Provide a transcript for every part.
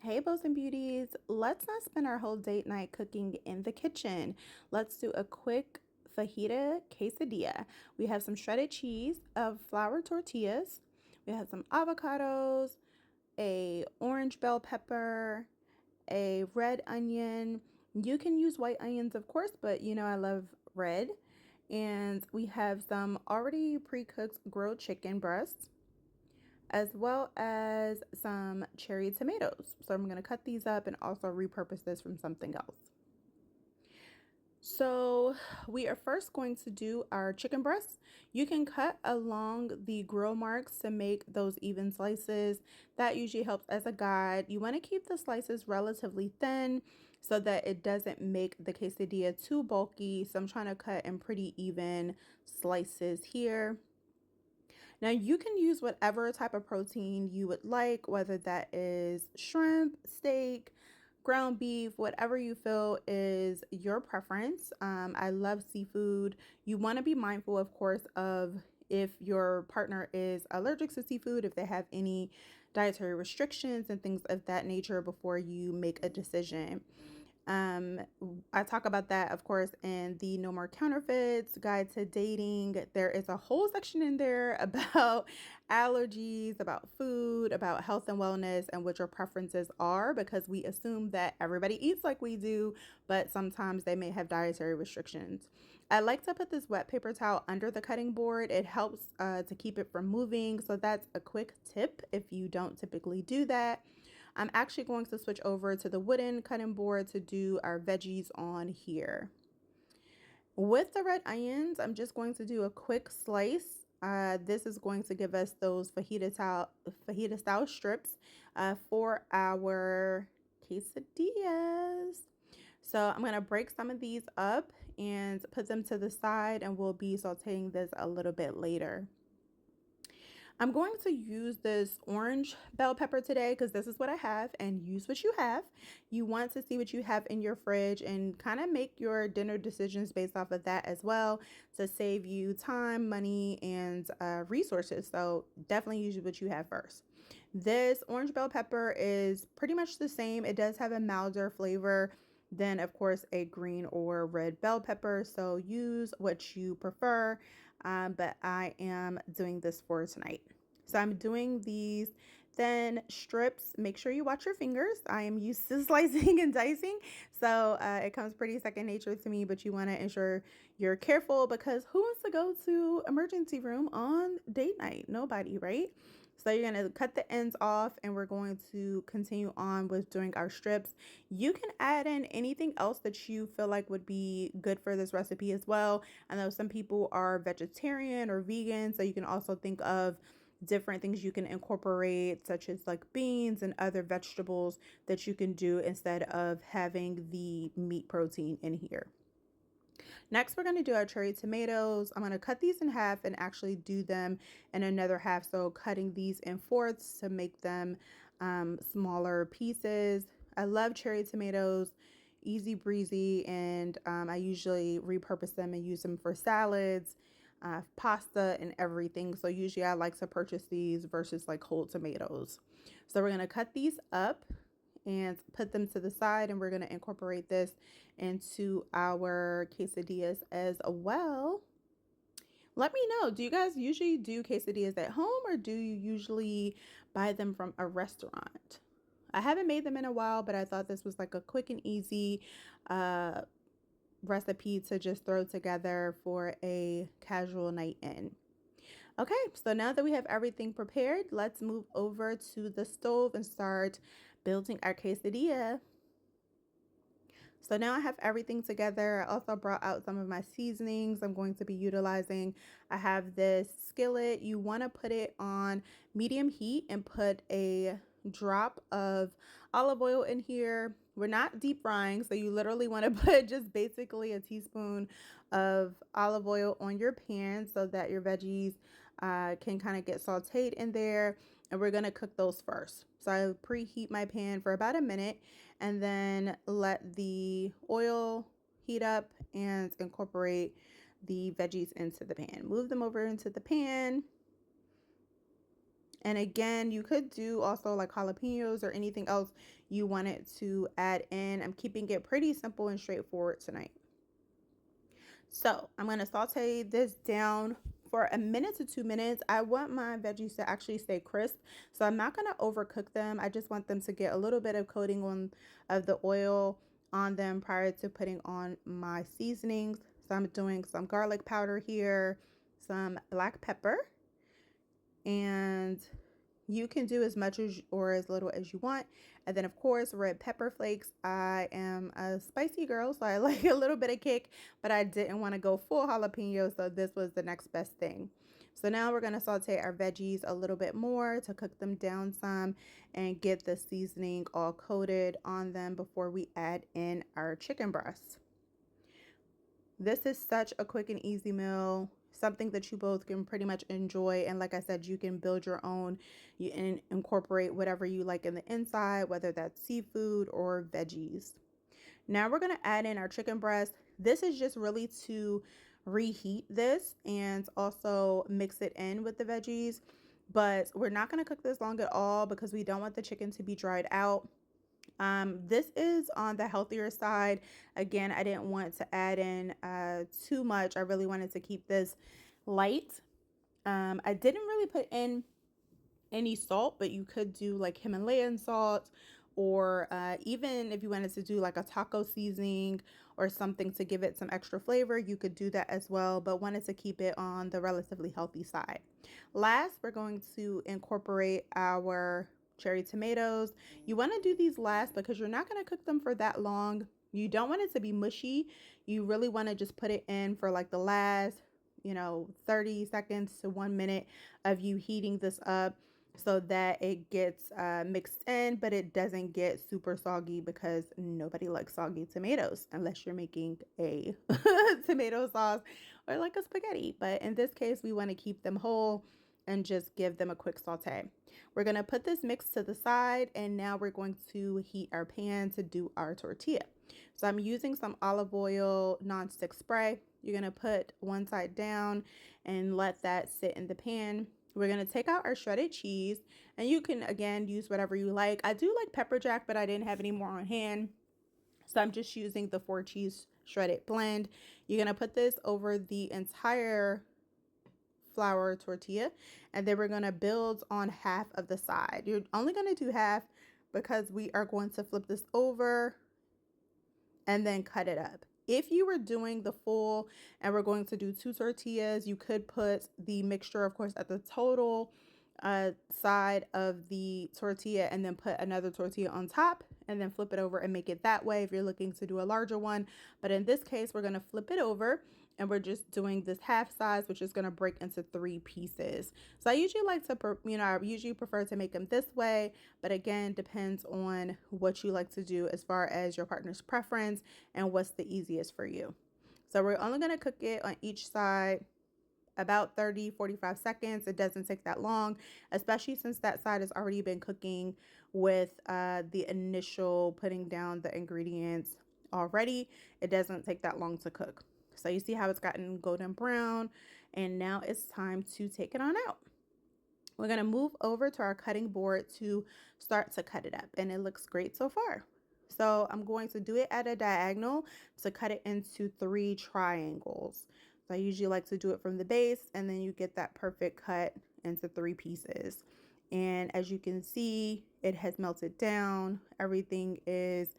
Hey, Bows and Beauties. Let's not spend our whole date night cooking in the kitchen. Let's do a quick fajita quesadilla. We have some shredded cheese, of flour tortillas. We have some avocados, a orange bell pepper, a red onion. You can use white onions, of course, but I love red. And we have some already pre-cooked grilled chicken breasts, as well as some cherry tomatoes. So I'm going to cut these up and also repurpose this from something else. So we are first going to do our chicken breasts. You can cut along the grill marks to make those even slices. That usually helps as a guide. You want to keep the slices relatively thin so that it doesn't make the quesadilla too bulky. So I'm trying to cut in pretty even slices here. Now you can use whatever type of protein you would like, whether that is shrimp, steak, ground beef, whatever you feel is your preference. I love seafood. You want to be mindful, of course, of if your partner is allergic to seafood, if they have any dietary restrictions and things of that nature before you make a decision. Um, I talk about that, of course, in the No More Counterfeits Guide to Dating. There is a whole section in there about allergies, about food, about health and wellness, and what your preferences are, because we assume that everybody eats like we do, but sometimes they may have dietary restrictions. I like to put this wet paper towel under the cutting board. It helps to keep it from moving. So that's a quick tip if you don't typically do that. I'm actually going to switch over to the wooden cutting board to do our veggies on here. With the red onions, I'm just going to do a quick slice. This is going to give us those fajita style strips for our quesadillas. So I'm going to break some of these up and put them to the side, and we'll be sauteing this a little bit later. I'm going to use this orange bell pepper today because this is what I have, and use what you have. You want to see what you have in your fridge and kind of make your dinner decisions based off of that as well, to save you time, money, and resources. So definitely use what you have first. This orange bell pepper is pretty much the same. It does have a milder flavor than, of course, a green or red bell pepper. So use what you prefer. But I am doing this for tonight. So I'm doing these thin strips. Make sure you watch your fingers. I am used to slicing and dicing, so it comes pretty second nature to me, but you want to ensure you're careful, because who wants to go to emergency room on date night? Nobody, right? So you're going to cut the ends off, and we're going to continue on with doing our strips. You can add in anything else that you feel like would be good for this recipe as well. I know some people are vegetarian or vegan, so you can also think of different things you can incorporate, such as like beans and other vegetables that you can do instead of having the meat protein in here. Next, we're going to do our cherry tomatoes. I'm going to cut these in half and actually do them in another half. So cutting these in fourths to make them smaller pieces. I love cherry tomatoes, easy breezy, and I usually repurpose them and use them for salads, pasta, and everything. So usually I like to purchase these versus like whole tomatoes. So we're going to cut these up and put them to the side, and we're going to incorporate this into our quesadillas as well. Let me know, do you guys usually do quesadillas at home, or do you usually buy them from a restaurant? I haven't made them in a while, but I thought this was like a quick and easy recipe to just throw together for a casual night in. Okay, so now that we have everything prepared, let's move over to the stove and start building our quesadilla. So now I have everything together. I also brought out some of my seasonings I'm going to be utilizing. I have this skillet. You want to put it on medium heat and put a drop of olive oil in here. We're not deep frying, so you literally want to put just basically a teaspoon of olive oil on your pan so that your veggies can kind of get sauteed in there. And we're going to cook those first. So I preheat my pan for about a minute and then let the oil heat up and incorporate the veggies into the pan. Move them over into the pan. And again, you could do also like jalapenos or anything else you wanted to add in. I'm keeping it pretty simple and straightforward tonight. So I'm going to saute this down for a minute to 2 minutes. I want my veggies to actually stay crisp, so I'm not going to overcook them. I just want them to get a little bit of coating on of the oil on them prior to putting on my seasonings. So I'm doing some garlic powder here, some black pepper, and you can do as much as or as little as you want. And then, of course, red pepper flakes. I am a spicy girl, so I like a little bit of kick, but I didn't want to go full jalapeno, so this was the next best thing. So now we're going to saute our veggies a little bit more to cook them down some and get the seasoning all coated on them before we add in our chicken breasts. This is such a quick and easy meal, something that you both can pretty much enjoy. And like I said, you can build your own, you can incorporate whatever you like in the inside, whether that's seafood or veggies. Now we're going to add in our chicken breast. This is just really to reheat this and also mix it in with the veggies. But we're not going to cook this long at all because we don't want the chicken to be dried out. This is on the healthier side. Again, I didn't want to add in too much. I really wanted to keep this light. I didn't really put in any salt, but you could do like Himalayan salt, or even if you wanted to do like a taco seasoning or something to give it some extra flavor, you could do that as well, but wanted to keep it on the relatively healthy side. Last, we're going to incorporate our cherry tomatoes. You want to do these last because you're not going to cook them for that long. You don't want it to be mushy. You really want to just put it in for like the last 30 seconds to 1 minute of you heating this up, so that it gets mixed in, but it doesn't get super soggy, because nobody likes soggy tomatoes unless you're making a tomato sauce or like a spaghetti. But in this case, we want to keep them whole and just give them a quick saute. We're going to put this mix to the side, and now we're going to heat our pan to do our tortilla. So I'm using some olive oil nonstick spray. You're going to put one side down and let that sit in the pan. We're going to take out our shredded cheese, and you can, again, use whatever you like. I do like pepper jack, but I didn't have any more on hand, so I'm just using the 4-cheese shredded blend. You're going to put this over the entire flour tortilla, and then we're going to build on half of the side. You're only going to do half because we are going to flip this over and then cut it up. If you were doing the full and we're going to do 2 tortillas, you could put the mixture, of course, at the total side of the tortilla, and then put another tortilla on top and then flip it over and make it that way if you're looking to do a larger one. But in this case, we're going to flip it over, and we're just doing this half size, which is going to break into 3 pieces. So I usually like to, I usually prefer to make them this way, but again, depends on what you like to do as far as your partner's preference and what's the easiest for you. So we're only going to cook it on each side about 30-45 seconds. It doesn't take that long, especially since that side has already been cooking with the initial putting down the ingredients already. It doesn't take that long to cook. So you see how it's gotten golden brown, and now it's time to take it on out. We're going to move over to our cutting board to start to cut it up, and it looks great so far. So I'm going to do it at a diagonal to cut it into 3 triangles. So I usually like to do it from the base, and then you get that perfect cut into 3 pieces. And as you can see, it has melted down. Everything is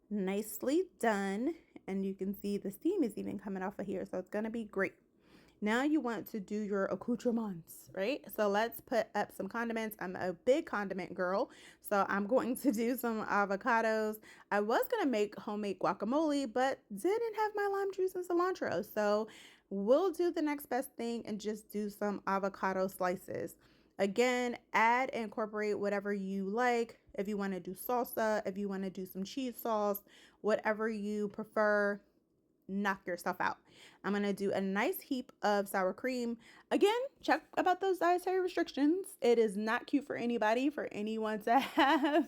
nicely done, and you can see the steam is even coming off of here, so it's going to be great. Now you want to do your accoutrements, right? So let's put up some condiments. I'm a big condiment girl, so I'm going to do some avocados. I was going to make homemade guacamole, but didn't have my lime juice and cilantro, so we'll do the next best thing and just do some avocado slices. Again, add and incorporate whatever you like. If you want to do salsa, if you want to do some cheese sauce, whatever you prefer, knock yourself out. I'm going to do a nice heap of sour cream. Again, check about those dietary restrictions. It is not cute for anybody, for anyone to have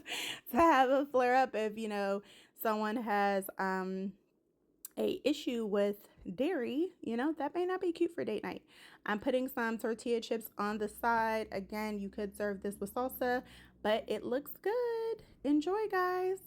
a flare up if, someone has a issue with dairy, that may not be cute for date night. I'm putting some tortilla chips on the side. Again, you could serve this with salsa, but it looks good. Enjoy, guys.